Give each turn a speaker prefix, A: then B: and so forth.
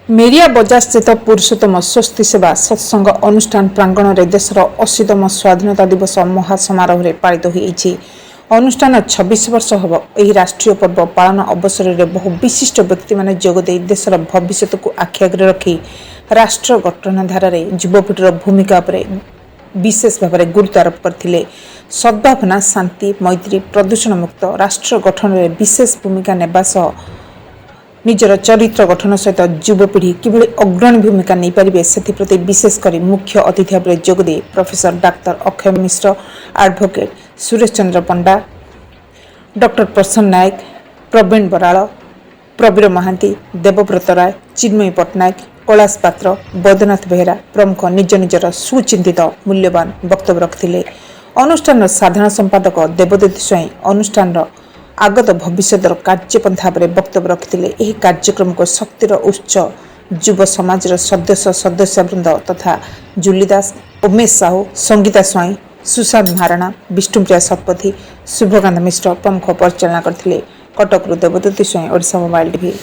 A: मेरिया बजार स्थित पुरुषोत्तम स्वस्ति सेवा सत्संग अनुष्ठान प्रांगण में देशर 80तम स्वाधीनता दिवस महासमारोह पालित होती। अनुष्ठान 26 वर्ष हम यह राष्ट्रीय पर्व पालन अवसर में बहु विशिष्ट व्यक्ति माने जोगदे देशर भविष्य को आखि आगे रखी राष्ट्र गठन धारा युवपीढ़ीर भूमिका विशेष भाव में गुरुत्व आरोप करते। सद्भावना, शांति, मैत्री, प्रदूषण मुक्त राष्ट्र गठन में विशेष भूमिका नेबा सह निजर चरित्र गठन सहित युवपीढ़ी किभली अग्रणी भूमिका नहीं पारे से विशेषकर मुख्य अतिथि भाव में जोगदे प्रोफेसर डाक्टर अक्षय मिश्र, एडवोकेट सुरेश चंद्र पंडा, डॉक्टर प्रसन्न नायक, प्रवीण बराड़, प्रवीर महांती, देवव्रत राय, चिन्मयी पट्टनायक, कैलाश पात्र, बैद्यनाथ बेहेरा प्रमुख निज निजर सुचिंतित मूल्यवान वक्तव्य रखिले। अनुष्ठान साधारण संपादक देवदत्त स्वाई अनुष्ठान आगत भविष्य कार्यपंथा वक्तव्य रखिते। यह कार्यक्रम को शक्तिर उत्स युव समाज सदस्यवृंद तथा जुली दास, उमेश साहू, संगीता स्वाई, सुशांत महाराणा, विष्णुप्रिया शतपथी, शुभकांत मिश्र प्रमुख परिचालना करते। कटकरू देवदत्त स्वाई, ओडिशा मोबाइल टीवी।